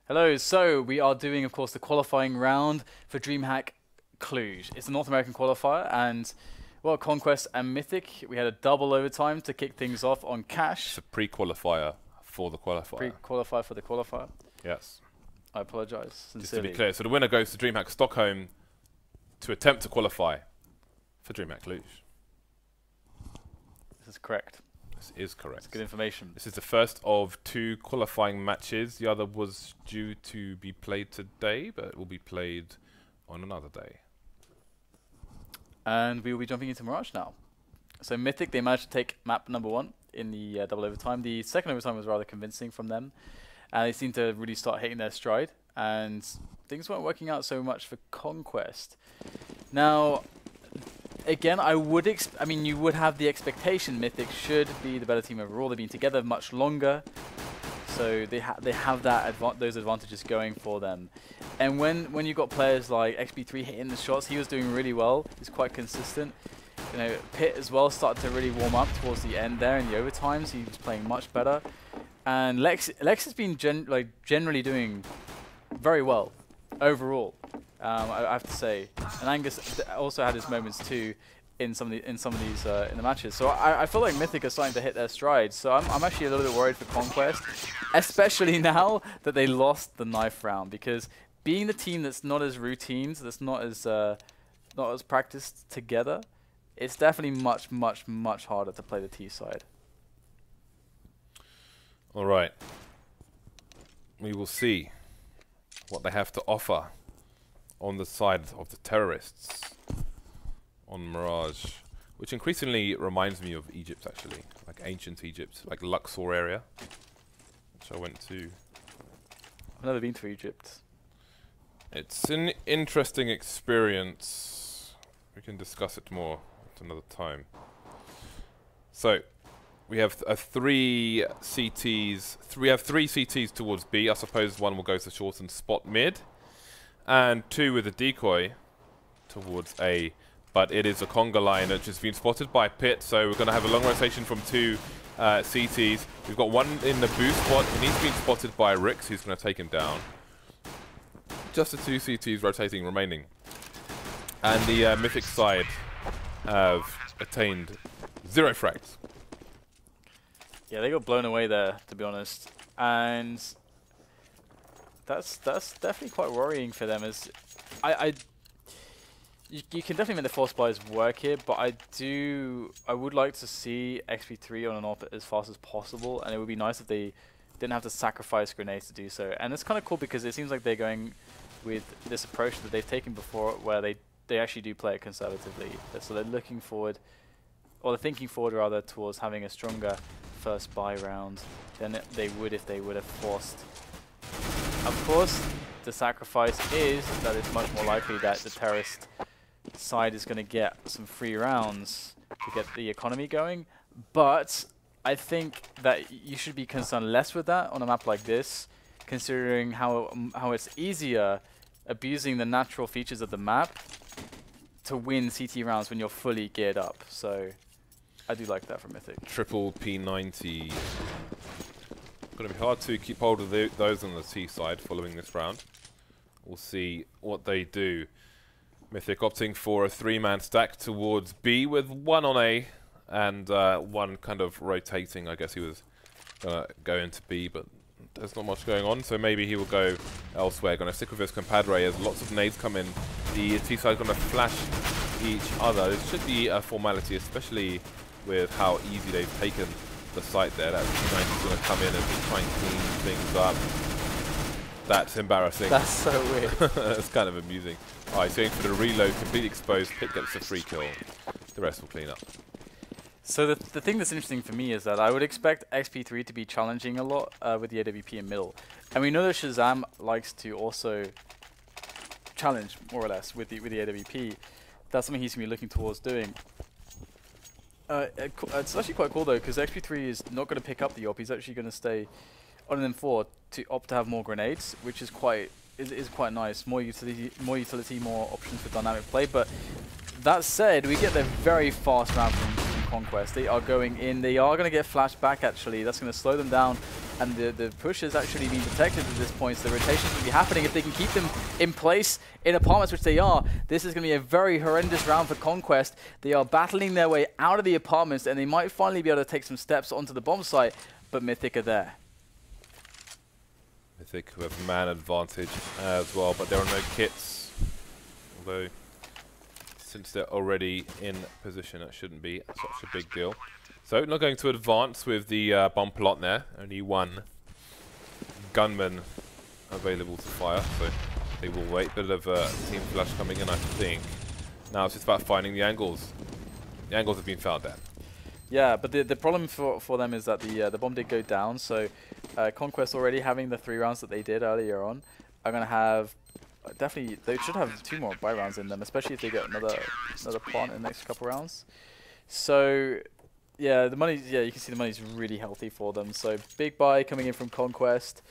Hello, so we are doing, of course, the qualifying round for DreamHack Cluj. It's a North American qualifier, and, well, Conquest and Mythic, we had a double overtime to kick things off on cash. It's a pre-qualifier for the qualifier. Pre-qualifier for the qualifier? Yes. I apologize, sincerely. Just to be clear, so the winner goes to DreamHack Stockholm to attempt to qualify for DreamHack Cluj. This is correct. This is correct. That's good information. This is the first of 2 qualifying matches. The other was due to be played today, but it will be played on another day. And we will be jumping into Mirage now. So Mythic, they managed to take map number 1 in the double overtime. The second overtime was rather convincing from them. And they seemed to really start hitting their stride. And things weren't working out so much for Conquest. Now, again, you would have the expectation Mythic should be the better team overall. They've been together much longer, so they have that those advantages going for them. And when you got players like Xp3 hitting the shots, he was doing really well. He's quite consistent. You know, pyth as well started to really warm up towards the end there in the overtimes. He was playing much better, and LeX has been generally doing very well overall. I have to say, and Angus also had his moments too in some of these in the matches. So I feel like Mythic are starting to hit their stride. So I'm actually a little bit worried for Conquest, especially now that they lost the knife round, because being the team that's not as routine, that's not as practiced together, it's definitely much harder to play the T side. All right, we will see what they have to offer on the side of the terrorists on Mirage, which increasingly reminds me of Egypt, actually, like ancient Egypt, like Luxor area, which I went to. I've never been to Egypt. It's an interesting experience. We can discuss it more at another time. So we have three CTs. We have 3 CTs towards B. I suppose one will go to short and spot mid, and 2 with a decoy towards A. But it is a conga line which has been spotted by pyth, so we're going to have a long rotation from 2 CTs. We've got one in the boost spot, and he's been spotted by Rix, who's going to take him down. Just the 2 CTs rotating remaining. And the Mythic side have attained 0 frags. Yeah, they got blown away there, to be honest. And that's definitely quite worrying for them, as you can definitely make the force buys work here, but I would like to see Xp3 on and off as fast as possible, and it would be nice if they didn't have to sacrifice grenades to do so. And it's kind of cool because it seems like they're going with this approach that they've taken before, where they actually do play it conservatively. So they're looking forward, or they're thinking forward rather, towards having a stronger first buy round than they would if they would have forced. Of course, the sacrifice is that it's much more likely that the terrorist side is going to get some free rounds to get the economy going, but I think that you should be concerned less with that on a map like this, considering how it's easier abusing the natural features of the map to win CT rounds when you're fully geared up. So I do like that from Mythic. Triple P90. Going to be hard to keep hold of those on the T side following this round. We'll see what they do. Mythic opting for a 3-man stack towards B with 1 on A and 1 kind of rotating. I guess he was going to go into B, but there's not much going on, so maybe he will go elsewhere. Going to stick with his compadre as lots of nades come in. The T side is going to flash each other. It should be a formality, especially with how easy they've taken the site there. That P90 is going to come in and try and clean things up. That's embarrassing. That's so weird. It's kind of amusing. Alright, so going for the reload, completely exposed. pyth gets a free kill. The rest will clean up. So the thing that's interesting for me is that I would expect Xp3 to be challenging a lot with the AWP in middle. And we know that ShahZaM likes to also challenge, more or less, with the AWP. That's something he's going to be looking towards doing. It's actually quite cool, though, because Xp3 is not going to pick up the op. He's actually going to stay on an M4 to opt to have more grenades, which is quite nice. More utility, more options for dynamic play. But that said, we get the very fast round from Conquest. They are going in. They are going to get flashed back, actually. That's going to slow them down. And the push is actually being detected at this point. So the rotations will be happening. If they can keep them in place in apartments, which they are, this is going to be a very horrendous round for Conquest. They are battling their way out of the apartments, and they might finally be able to take some steps onto the bomb site. But Mythic are there. Mythic who have man advantage as well, but there are no kits. Although, since they're already in position, that shouldn't be such a big deal. So, not going to advance with the bomb plot there. Only one gunman available to fire, so they will wait. Bit of team flash coming in, I think. Now it's just about finding the angles. The angles have been found there. Yeah, but the problem for them is that the bomb did go down, so Conquest already having the 3 rounds that they did earlier on are going to have definitely, they should have 2 more buy rounds in them, especially if they get another plant in the next couple rounds. So yeah, the money, yeah, you can see the money's really healthy for them. So big buy coming in from Conquest.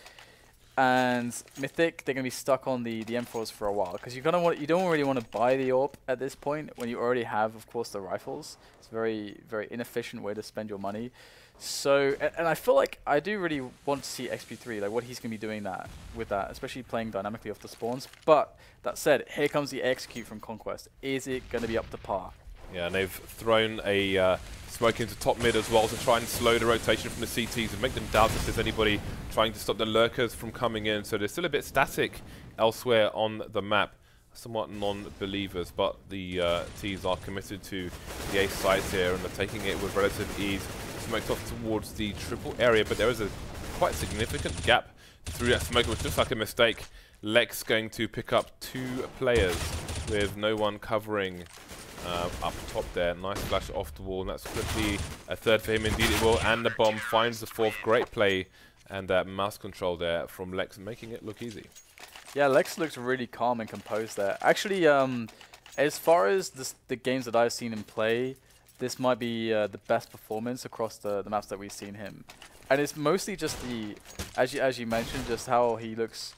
And Mythic, they're going to be stuck on the M4s for a while, because you don't really want to buy the AWP at this point when you already have, of course, the rifles. It's a very, very inefficient way to spend your money. So, and I feel like I do really want to see Xp3, like what he's going to be doing with that, especially playing dynamically off the spawns. But that said, here comes the execute from Conquest. Is it going to be up to par? Yeah, and they've thrown a smoke into top mid as well to try and slow the rotation from the CTs and make them doubt if there's anybody trying to stop the lurkers from coming in. So they're still a bit static elsewhere on the map, somewhat non-believers, but the Ts are committed to the A sites here and they're taking it with relative ease. Smoked off towards the triple area, but there is a quite significant gap through that smoke. It was just like a mistake. LeX going to pick up 2 players with no one covering up top there. Nice flash off the wall, and that's quickly a 3rd for him. Indeed it will, and the bomb finds the 4th. Great play, and that mouse control there from LeX, making it look easy. Yeah, LeX looks really calm and composed there. Actually, as far as the games that I've seen him play, this might be the best performance across the maps that we've seen him. And it's mostly just as you mentioned, just how he looks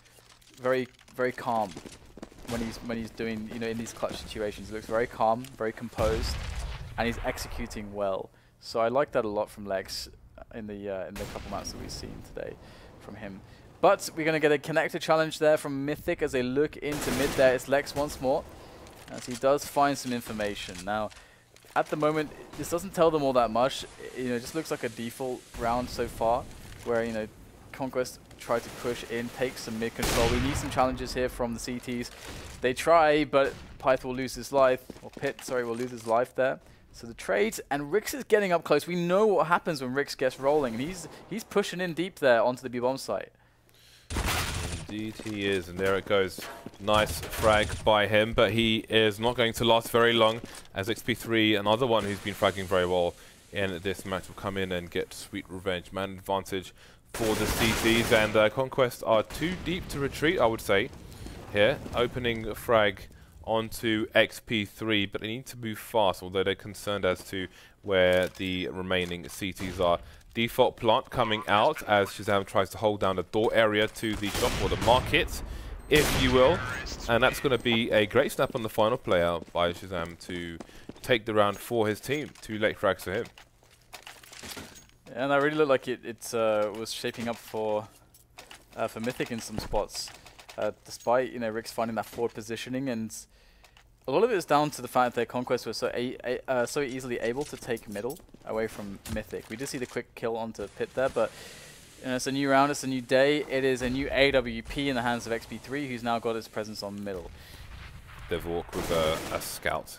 very, very calm when he's doing, in these clutch situations. He looks very calm, very composed, and he's executing well. So I like that a lot from LeX in the couple maps that we've seen today from him. But we're going to get a connector challenge there from Mythic as they look into mid there. It's LeX once more, as he does find some information. Now, at the moment, this doesn't tell them all that much. It just looks like a default round so far, where, Conquest try to push in, take some mid control. We need some challenges here from the CTs. They try, but pyth will lose his life, or pyth, sorry, will lose his life there. So the trades, and Rix is getting up close. We know what happens when Rix gets rolling, and he's pushing in deep there onto the B-bomb site. Indeed he is, and there it goes. Nice frag by him, but he is not going to last very long, as Xp3, another one who's been fragging very well in this match, will come in and get sweet revenge. Man advantage for the CTs, and Conquest are too deep to retreat, I would say, here. Opening frag onto Xp3, but they need to move fast, although they're concerned as to where the remaining CTs are. Default plant coming out as ShahZaM tries to hold down the door area to the shop, or the market, if you will. And that's going to be a great snap on the final play out by ShahZaM to take the round for his team. 2 late frags for him. And that really looked like it was shaping up for Mythic in some spots, despite Rix finding that forward positioning, and a lot of it is down to the fact that Conquest was so easily able to take middle away from Mythic. We did see the quick kill onto pyth there, but it's a new round, it's a new day. It is a new AWP in the hands of Xp3, who's now got his presence on middle. Devilwalk with a scout.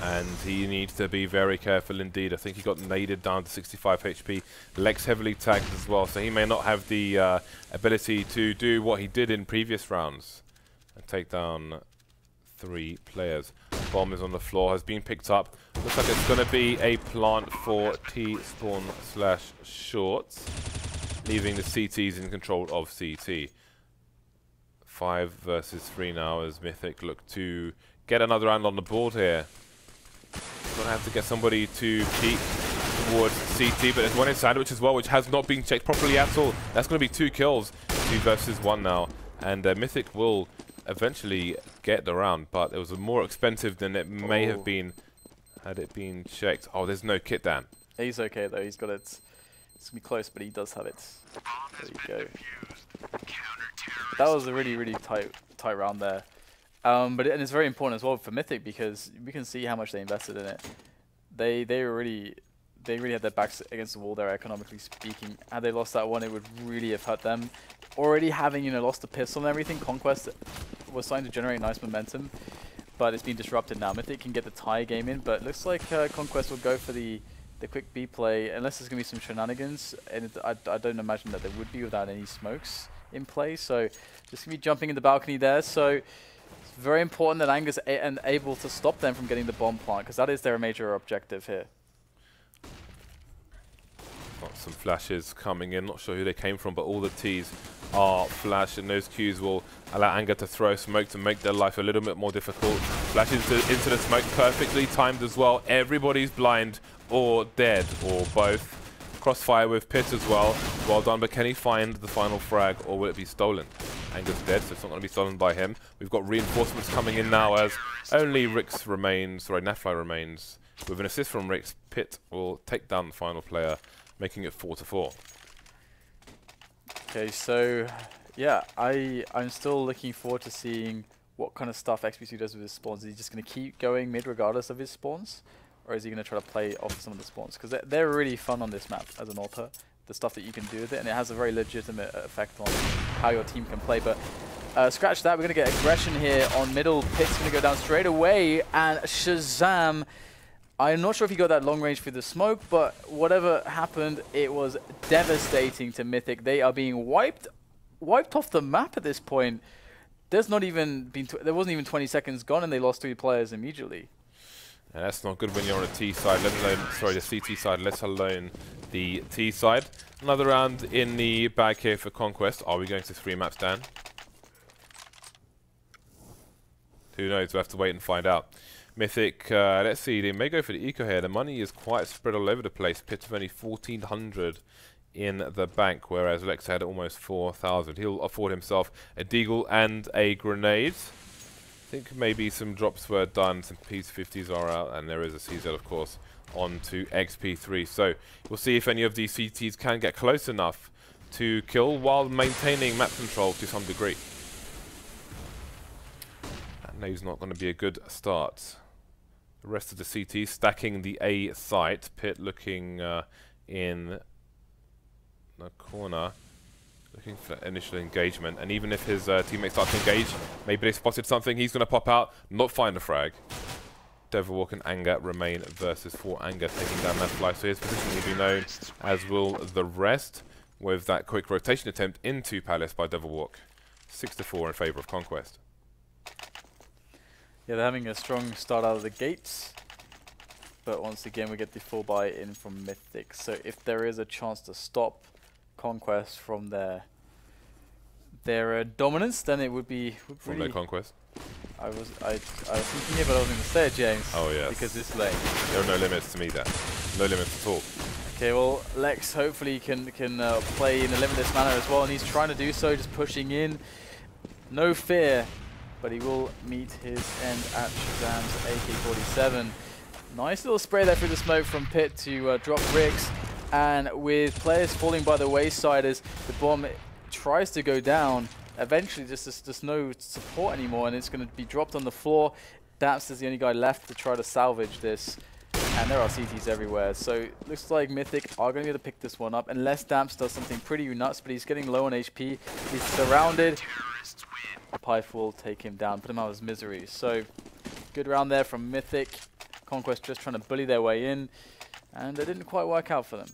And he needs to be very careful indeed. I think he got naded down to 65 HP. LeX heavily tagged as well, so he may not have the ability to do what he did in previous rounds and take down 3 players. Bomb is on the floor, has been picked up. Looks like it's going to be a plant for T-spawn / shorts, leaving the CTs in control of CT. 5 versus 3 now as Mythic look to get another round on the board here. Gonna have to get somebody to peek towards CT, but there's one in sandwich as well, which has not been checked properly at all. That's going to be 2 kills, 2 versus 1 now, and Mythic will eventually get the round, but it was more expensive than it may have been Had it been checked. Oh, there's no kit, Dan. He's okay though. He's got it. It's gonna be close, but he does have it. There you go. That was a really tight round there. And it's very important as well for Mythic because we can see how much they invested in it. They really had their backs against the wall there, economically speaking. Had they lost that one, it would really have hurt them. Already having lost the pistol and everything, Conquest was starting to generate nice momentum, but it's been disrupted now. Mythic can get the tie game in, but it looks like Conquest will go for the quick B play, unless there's going to be some shenanigans, and I don't imagine that there would be without any smokes in play, so just going to be jumping in the balcony there, so it's very important that Anger's able to stop them from getting the bomb plant, because that is their major objective here. Got some flashes coming in, not sure who they came from, but all the T's are flash, and those Qs will allow Anger to throw smoke to make their life a little bit more difficult. Flash into the smoke, perfectly timed as well. Everybody's blind or dead, or both. Crossfire with Pit as well. Well done, but can he find the final frag, or will it be stolen? Anger's dead, so it's not going to be stolen by him. We've got reinforcements coming in now as only Rix remains, sorry, NAF-FLY remains. With an assist from Rix, Pit will take down the final player, making it 4-4. Okay, so yeah, I'm still looking forward to seeing what kind of stuff Xp3 does with his spawns. Is he just going to keep going mid regardless of his spawns? Or is he going to try to play off some of the spawns? Because they're really fun on this map as an alter, the stuff that you can do with it, and it has a very legitimate effect on how your team can play. But scratch that, we're going to get aggression here on middle. Pit's going to go down straight away, and ShahZaM, I'm not sure if he got that long range through the smoke, but whatever happened, it was devastating to Mythic. They are being wiped off the map at this point. There's not even been there wasn't even 20 seconds gone, and they lost 3 players immediately. Yeah, that's not good when you're on a T side, let alone, sorry, the CT side, let alone the T side. Another round in the bag here for Conquest. Are we going to 3 maps, Dan? Who knows? We'll have to wait and find out. Mythic, let's see, they may go for the eco here. The money is quite spread all over the place. Pit of only 1,400 in the bank, whereas LeX had almost 4,000. He'll afford himself a deagle and a grenade. I think maybe some drops were done, some P50s are out, and there is a CZ, of course, on to Xp3. So we'll see if any of these CTs can get close enough to kill while maintaining map control to some degree. That name's not going to be a good start. The rest of the CTs stacking the A site. Pit looking in the corner, looking for initial engagement, and even if his teammates start to engage, maybe they spotted something, he's going to pop out, not find a frag. Devilwalk and Anger remain versus 4. Anger taking down NAF-FLY, so his position will be known, as will the rest, with that quick rotation attempt into Palace by Devilwalk. 6-4 in favour of Conquest. Yeah, they're having a strong start out of the gates, but once again we get the full buy-in from Mythic, so if there is a chance to stop Conquest from their dominance, then it would be from their Conquest. I was thinking it, but I was going to say it, James. Oh yes. Because it's late. There are no limits to me there. No limits at all. Okay, well LeX hopefully can play in a limitless manner as well, and he's trying to do so, just pushing in. No fear, but he will meet his end at ShahZaM's AK-47. Nice little spray there through the smoke from Pit to drop Rix. And with players falling by the wayside as the bomb tries to go down, eventually there's no support anymore, and it's going to be dropped on the floor. daps is the only guy left to try to salvage this, and there are CTs everywhere. So looks like Mythic are going to be able to pick this one up, unless daps does something pretty nuts, but he's getting low on HP. He's surrounded. pyth will take him down, put him out of his misery. So good round there from Mythic. Conquest just trying to bully their way in, and it didn't quite work out for them.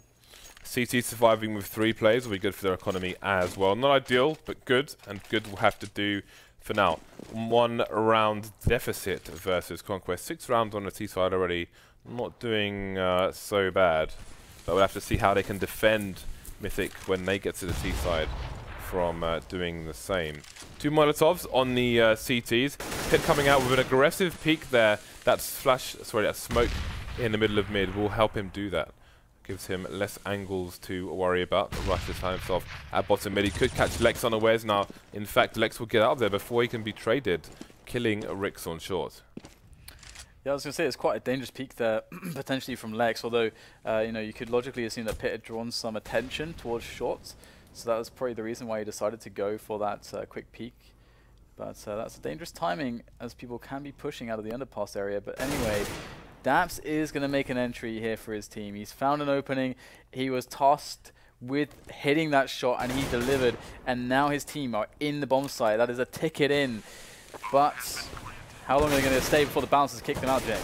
CT surviving with 3 players will be good for their economy as well. Not ideal, but good, and good will have to do for now. 1 round deficit versus Conquest. 6 rounds on the T side already. Not doing so bad, but we'll have to see how they can defend Mythic when they get to the T side from doing the same. 2 Molotovs on the CTs. Pit coming out with an aggressive peek there. That's that smoke in the middle of mid will help him do that. Gives him less angles to worry about. Rush this time himself at bottom mid. He could catch LeX unawares now. In fact, LeX will get out of there before he can be traded, killing Rix on short. Yeah, I was going to say it's quite a dangerous peak there, potentially from LeX, although you know, you could logically assume that pyth had drawn some attention towards shorts, so that was probably the reason why he decided to go for that quick peak. But that's a dangerous timing, as people can be pushing out of the underpass area. But anyway, daps is going to make an entry here for his team. He's found an opening, he was tasked with hitting that shot, and he delivered, and now his team are in the bomb site. That is a ticket in, but how long are they going to stay before the bouncers kick them out, James?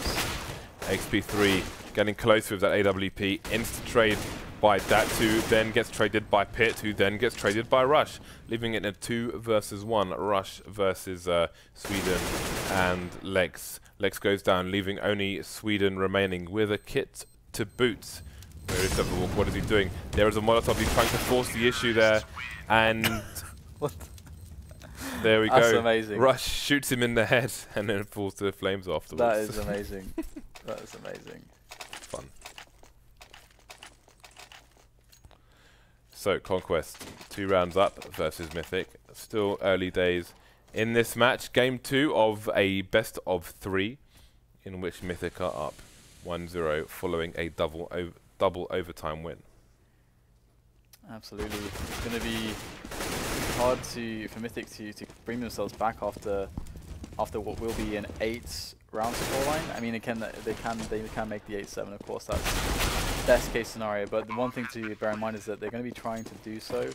Xp3 getting close with that AWP. Insta trade by daps, who then gets traded by pyth, who then gets traded by Rush, leaving it in a 2 versus 1. Rush versus Sweden and LeX. LeX goes down, leaving only Sweden remaining with a kit to boot. Where is Devilwalk? What is he doing? There is a Molotov. He's trying to force the issue there, and What? there we That's go. amazing. Rush shoots him in the head and then falls to the flames afterwards. That is amazing. That is amazing. Fun. So, Conquest, 2 rounds up versus Mythic. Still early days in this match. Game 2 of a best of 3, in which Mythic are up 1-0 following a double overtime win. Absolutely. It's going to be hard for Mythic to bring themselves back after what will be an 8-round scoreline. I mean, they can make the 8-7, of course. That's best case scenario. But the one thing to bear in mind is that they're going to be trying to do so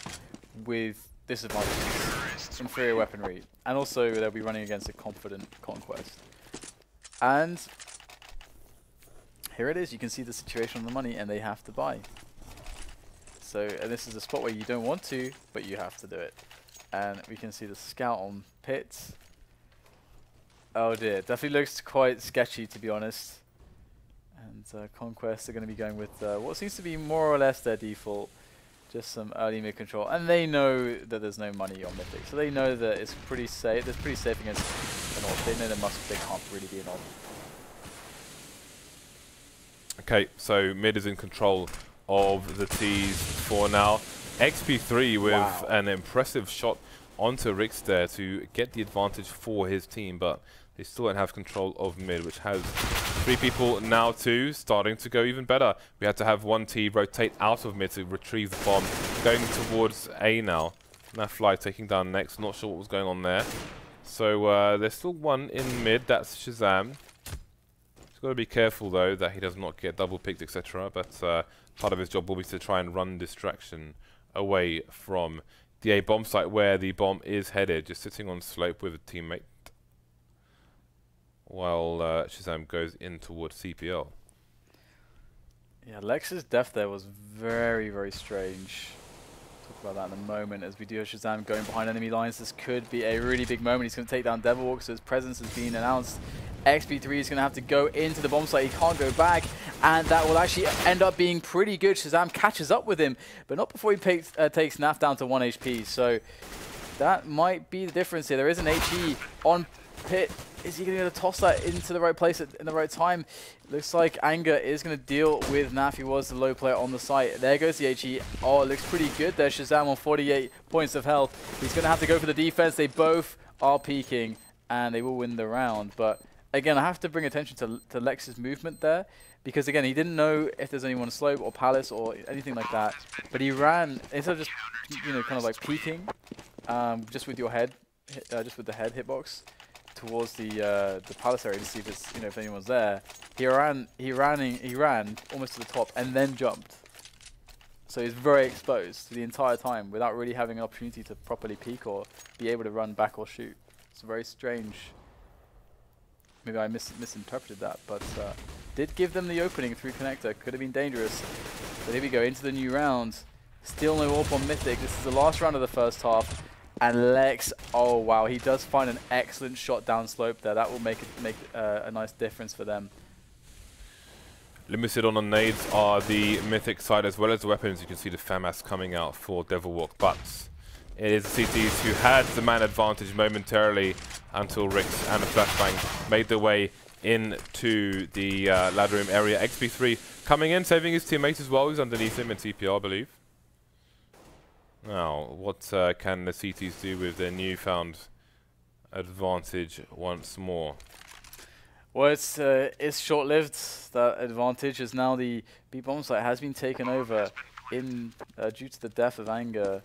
with disadvantages, inferior weaponry, and also they'll be running against a confident Conquest. And here it is. You can see the situation on the money, and they have to buy. So, and this is a spot where you don't want to, but you have to do it. And we can see the scout on pyth. Oh dear, definitely looks quite sketchy, to be honest. And Conquest are going to be going with what seems to be more or less their default, just some early mid control. And they know that there's no money on Mythic, so they know that it's pretty safe. It's pretty safe against an ult. They know they can't really be an ult. Okay, so mid is in control of the T's for now. Xp3 with an impressive shot onto Rix there to get the advantage for his team, but they still don't have control of mid, which has 3 people now too, starting to go even better. We had to have 1 T rotate out of mid to retrieve the bomb, going towards A now. NAF-FLY taking down next, not sure what was going on there. So there's still 1 in mid, that's ShahZaM. He's got to be careful though that he does not get double picked, etc. But part of his job will be to try and run distraction away from the A bomb site where the bomb is headed, just sitting on slope with a teammate, while ShahZaM goes in towards CPL. Yeah, LeX's death there was very, very strange. Talk about that in a moment as we do have ShahZaM going behind enemy lines. This could be a really big moment. He's going to take down Devilwalk, so his presence has been announced. Xp3 is going to have to go into the bomb site. He can't go back, and that will actually end up being pretty good. ShahZaM catches up with him, but not before he takes NAF down to 1 HP. So that might be the difference here. There is an HE on pyth. Is he going to be able to toss that into the right place in the right time? Looks like Anger is going to deal with NAF. He was the low player on the site. There goes the HE. Oh, it looks pretty good there. ShahZaM on 48 points of health. He's going to have to go for the defense. They both are peeking, and they will win the round. But again, I have to bring attention to LeX's movement there, because again, he didn't know if there's anyone slope or palace or anything like that. But he ran, instead of just, you know, kind of like peeking, just with your head, just with the head hitbox, towards the palace area to see if it's, you know, if anyone's there. He ran almost to the top and then jumped. So he's very exposed the entire time without really having an opportunity to properly peek or be able to run back or shoot. It's very strange. Maybe I misinterpreted that, but did give them the opening through connector. Could have been dangerous. But here we go into the new round. Still no AWP on Mythic. This is the last round of the first half. And LeX, oh wow, he does find an excellent shot down slope there. That will make a nice difference for them. Limited on the nades are the Mythic side as well as the weapons. You can see the FAMAS coming out for Devilwalk, but it is the CTs who had the man advantage momentarily until Rix and the Flashbang made their way into the ladder room area. Xp3 coming in, saving his teammate as well. He's underneath him in CPR, I believe. Now, what can the CTs do with their newfound advantage once more? Well, it's short-lived. That advantage is now the B bomb site has been taken over in due to the death of Anger.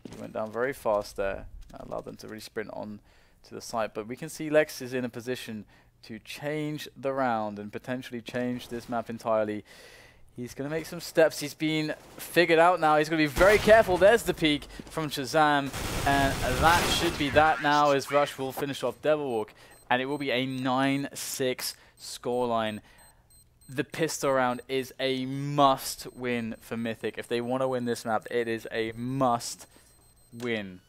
He went down very fast there. That allowed them to really sprint on to the site. But we can see LeX is in a position to change the round and potentially change this map entirely. He's going to make some steps. He's been figured out now. He's going to be very careful. There's the peek from ShahZaM. And that should be that now as Rush will finish off Devilwalk. And it will be a 9-6 scoreline. The pistol round is a must win for Mythic. If they want to win this map, it is a must win.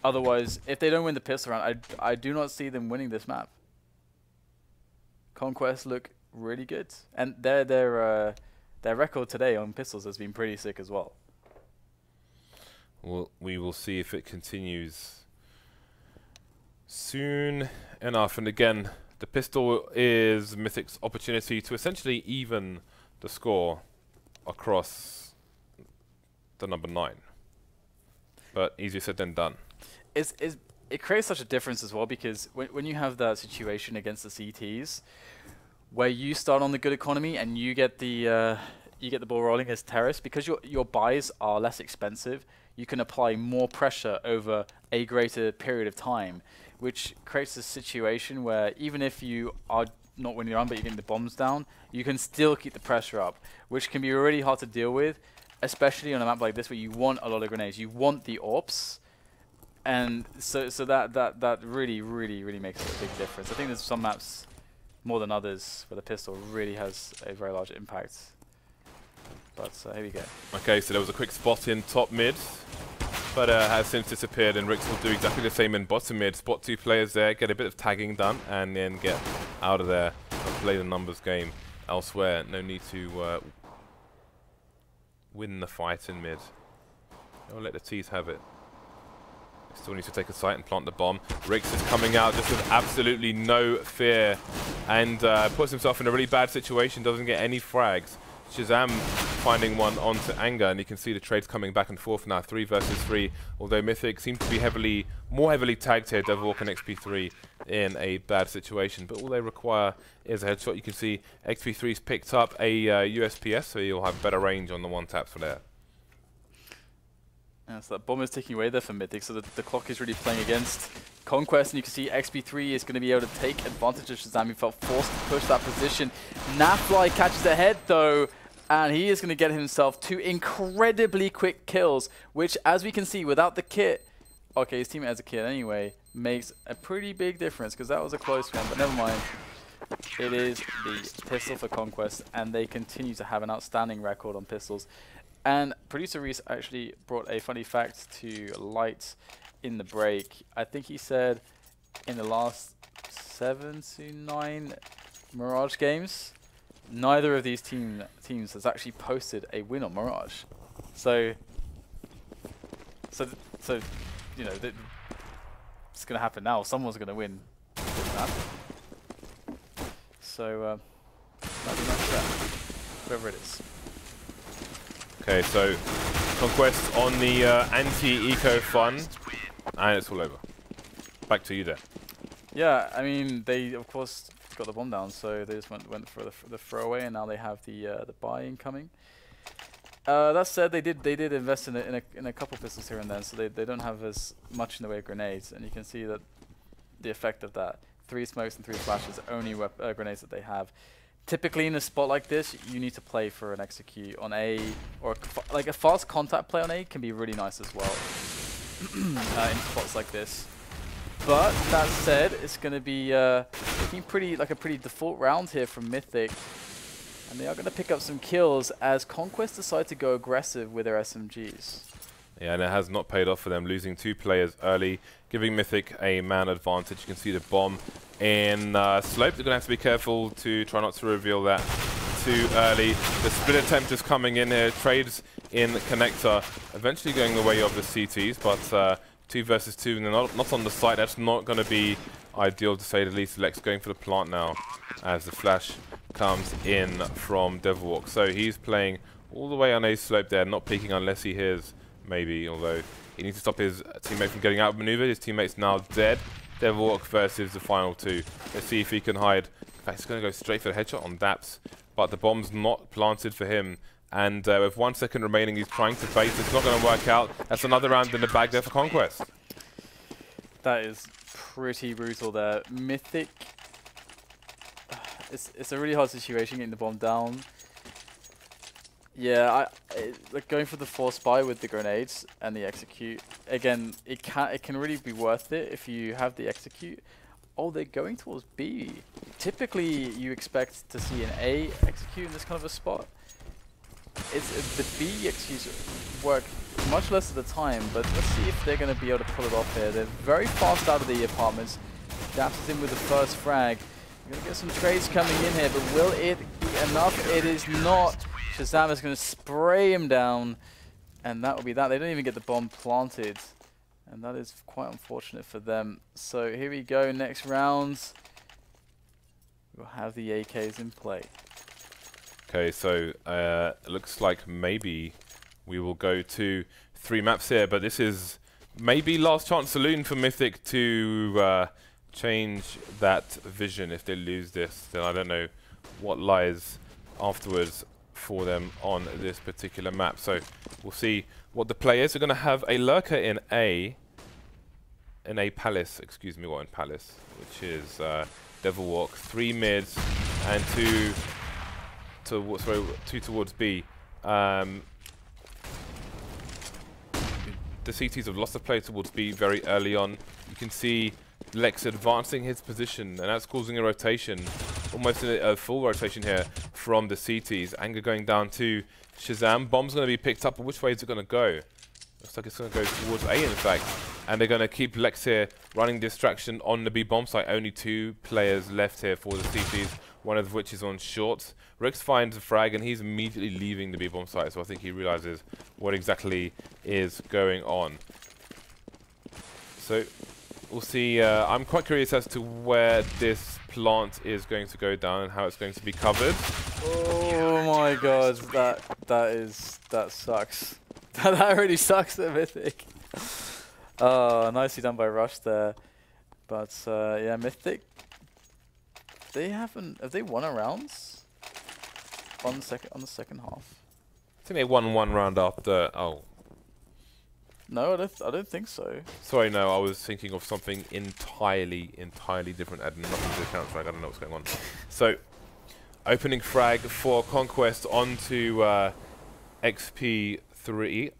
Otherwise, if they don't win the pistol round, I do not see them winning this map. Conquest look really good. And their record today on pistols has been pretty sick as well. Well, we will see if it continues soon enough. And again, the pistol is Mythic's opportunity to essentially even the score across the number 9. But easier said than done. It creates such a difference as well, because when you have that situation against the CTs, where you start on the good economy and you get the ball rolling as terrorists, because your buys are less expensive, you can apply more pressure over a greater period of time, which creates a situation where even if you are not winning the round but you're getting the bombs down, you can still keep the pressure up, which can be really hard to deal with, especially on a map like this where you want a lot of grenades, you want the AWPs, and so that really makes a big difference. I think there's some maps more than others where the pistol really has a very large impact. But here we go. Okay, so there was a quick spot in top mid, but has since disappeared, and Rix will do exactly the same in bottom mid. Spot 2 players there, get a bit of tagging done, and then get out of there and play the numbers game elsewhere. No need to win the fight in mid. I'll let the T's have it. Still needs to take a site and plant the bomb. Rix is coming out just with absolutely no fear, and puts himself in a really bad situation, doesn't get any frags. ShahZaM finding one onto Anger, and you can see the trades coming back and forth now, 3 versus 3, although Mythic seem to be more heavily tagged here, Devilwalk and Xp3 in a bad situation, but all they require is a headshot. You can see Xp3's picked up a USPS, so you'll have better range on the one taps for there. Yeah, so that bomb is taking away there for Mythic, so the clock is really playing against Conquest, and you can see Xp3 is going to be able to take advantage of ShahZaM. He felt forced to push that position. NAF-FLY catches ahead though, and he is going to get himself 2 incredibly quick kills, which, as we can see, without the kit, okay, his teammate has a kit anyway, makes a pretty big difference, because that was a close one, but never mind. It is the pistol for Conquest, and they continue to have an outstanding record on pistols. And producer Reese actually brought a funny fact to light in the break. I think he said in the last 7 to 9 Mirage games, neither of these teams has actually posted a win on Mirage. So you know, it's going to happen now. Someone's going to win this map. So that'd be nice, whoever it is. Okay, so Conquest on the anti-eco fun, and it's all over. Back to you there. Yeah, I mean, they of course got the bomb down, so they just went for the throwaway, and now they have the buy incoming. That said, they did invest in a couple pistols here and there, so they don't have as much in the way of grenades, and you can see that the effect of that. 3 smokes and 3 flashes, only grenades that they have. Typically in a spot like this, you need to play for an execute on A, or like a fast contact play on A can be really nice as well in spots like this. But that said, it's going to be looking pretty default round here from Mythic, and they are going to pick up some kills as Conquest decide to go aggressive with their SMGs. Yeah, and it has not paid off for them, losing 2 players early, giving Mythic a man advantage. You can see the bomb in Slope. They're going to have to be careful to try not to reveal that too early. The split attempt is coming in here. Trades in Connector, eventually going the way of the CTs, but 2 versus 2, and they're not on the site. That's not going to be ideal, to say the least. LeX going for the plant now as the flash comes in from Devilwalk. So he's playing all the way on A slope there, not peeking unless he hears maybe, although he needs to stop his teammate from getting out of maneuver. His teammate's now dead, Devilwalk versus the final two. Let's see if he can hide. In fact, he's going to go straight for the headshot on daps, but the bomb's not planted for him. And with 1 second remaining, he's trying to bait. It's not going to work out. That's another round in the bag there for Conquest. That is pretty brutal there. Mythic, it's a really hard situation getting the bomb down. Yeah, like going for the force buy with the grenades and the execute. Again, it can really be worth it if you have the execute. Oh, they're going towards B. Typically, you expect to see an A execute in this kind of a spot. The B executes work much less at the time, but let's see if they're going to be able to pull it off here. They're very fast out of the apartments. Daps is in with the first frag. We're going to get some trades coming in here, but will it be enough? It is not. ShahZaM is going to spray him down, and that will be that. They don't even get the bomb planted, and that is quite unfortunate for them. So here we go, next round. We'll have the AKs in play. Okay, so it looks like maybe we will go to 3 maps here, but this is maybe last chance saloon for Mythic to change that vision. If they lose this, then I don't know what lies afterwards for them on this particular map. So we'll see what the players are going to have. A lurker in A Palace, excuse me, in Palace, which is Devilwalk, 3 mids and 2 towards B. The CTs have lost the play towards B very early on. You can see LeX advancing his position, and that's causing a rotation, almost a full rotation here from the CTs. Anger going down to ShahZaM. Bomb's going to be picked up, but which way is it going to go? Looks like it's going to go towards A, in fact. And they're going to keep LeX here running distraction on the B bomb site. Only 2 players left here for the CTs, one of which is on short. Rix finds a frag, and he's immediately leaving the B bomb site, so I think he realizes what exactly is going on. So we'll see. I'm quite curious as to where this plant is going to go down and how it's going to be covered. Oh my god, that sucks. That really sucks, the Mythic. Oh, nicely done by Rush there. But yeah, Mythic, have they won a round on the second half? I think they won 1 round after. Oh. No, I don't think so. Sorry, no, I was thinking of something entirely different. Adding nothing to the counter frag. I don't know what's going on. So, opening frag for Conquest onto Xp3.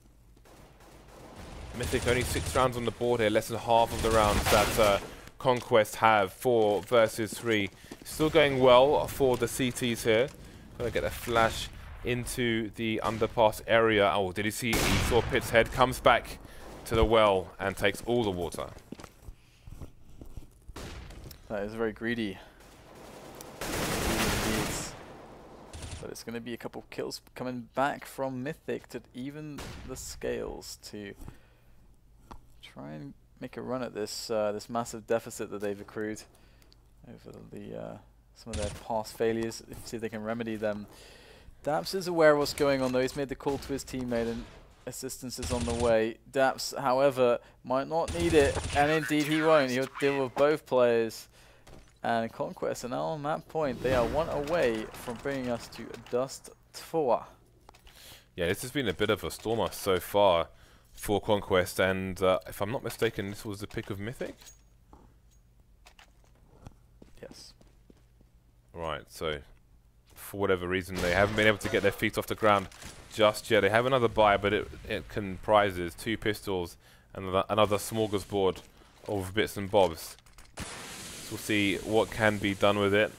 Mythic only 6 rounds on the board here, less than half of the rounds that Conquest have. 4 versus 3. Still going well for the CTs here. Gonna get a flash into the underpass area. Oh, did he see? He saw Pit's head, comes back to the well and takes all the water. That is very greedy. But it's going to be a couple kills coming back from Mythic to even the scales to try and make a run at this this massive deficit that they've accrued over the some of their past failures. See if they can remedy them. Daps is aware of what's going on though. He's made the call to his teammate and assistance is on the way. Daps, however, might not need it, and indeed he won't. He'll deal with both players. And Conquest are now on that point. They are 1 away from bringing us to Dust 4. Yeah, this has been a bit of a stormer so far for Conquest, and if I'm not mistaken, this was the pick of Mythic? Yes. Right, so for whatever reason, they haven't been able to get their feet off the ground just yet. They have another buy, but it comprises 2 pistols and another smorgasbord of bits and bobs. So we'll see what can be done with it.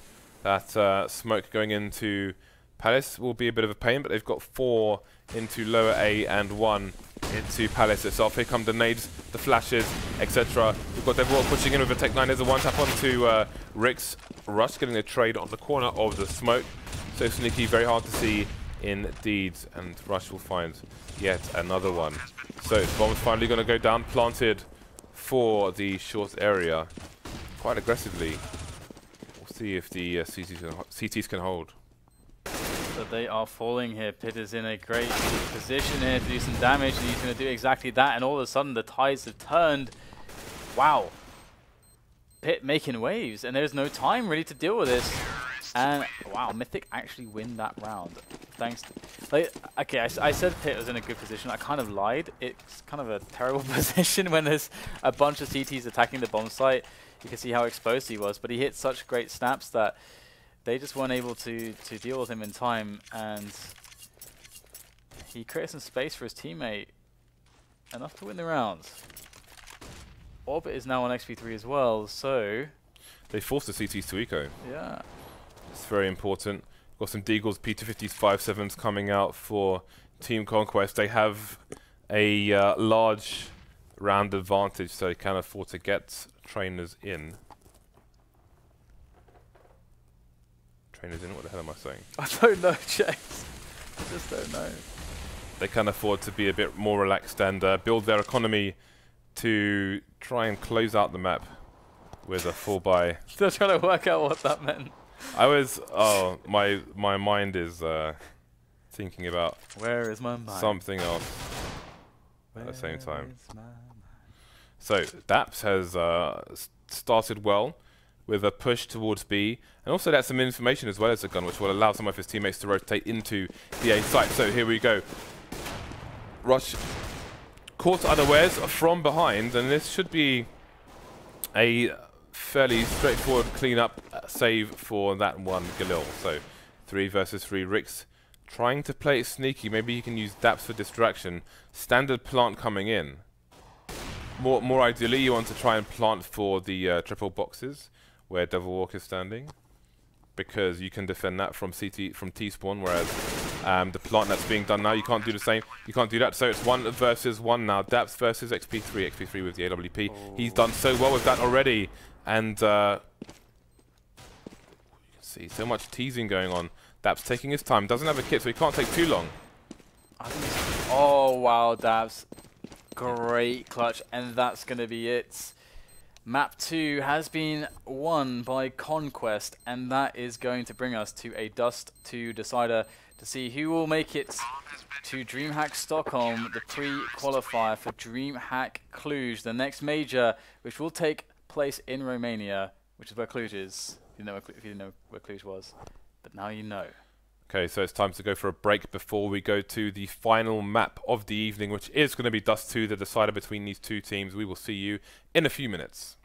That smoke going into Palace will be a bit of a pain, but they've got 4 into lower A and 1 into Palace itself. Here come the nades, the flashes, etc. We've got Devilwalk pushing in with a Tech 9. There's a 1-tap onto Rix. Rush getting a trade on the corner of the smoke. So sneaky, very hard to see indeed. And Rush will find yet another one. So bomb's finally going to go down, planted for the short area quite aggressively. We'll see if the CTs can hold. So they are falling here. Pit is in a great position here to do some damage, and he's going to do exactly that. And all of a sudden, the tides have turned. Wow. pyth making waves, and there's no time really to deal with this. And wow, Mythic actually win that round. Thanks. Like, okay, I said pyth was in a good position. I kind of lied. It's kind of a terrible position when there's a bunch of CTs attacking the bomb site. You can see how exposed he was, but he hit such great snaps that they just weren't able to deal with him in time, and he created some space for his teammate, enough to win the round. Orbit is now on Xp3 as well, so they forced the CTs to eco. Yeah, it's very important. Got some Deagles, P250s, 5.7s coming out for Team Conquest. They have a large round advantage, so they can afford to get trainers in. Trainers in? What the hell am I saying? I don't know, Chase. I just don't know. They can afford to be a bit more relaxed and build their economy to try and close out the map with a full buy. Still trying to work out what that meant. I was, oh, my mind is thinking about where is my mind? Something else at the same time. So daps has started well with a push towards B, and also that's some information as well as a gun, which will allow some of his teammates to rotate into the A site. So here we go. Rush caught unawares from behind, and this should be a fairly straightforward cleanup save for that one Galil. So 3 versus 3. Rix trying to play it sneaky. Maybe he can use daps for distraction. Standard plant coming in. More ideally, you want to try and plant for the triple boxes where Devilwalk is standing, because you can defend that from T-spawn, whereas the plant that's being done now, you can't do the same. You can't do that, so it's 1 versus 1 now. Daps versus Xp3. Xp3 with the AWP. Oh. He's done so well with that already, and you can see so much teasing going on. Daps taking his time, doesn't have a kit, so he can't take too long. Oh wow, Daps. Great clutch, and that's going to be it. Map 2 has been won by Conquest, and that is going to bring us to a Dust 2 decider to see who will make it to DreamHack Stockholm, the pre-qualifier for DreamHack Cluj, the next major, which will take place in Romania, which is where Cluj is, if you didn't know where Cluj was. But now you know. Okay, so it's time to go for a break before we go to the final map of the evening, which is going to be Dust 2, the decider between these two teams. We will see you in a few minutes.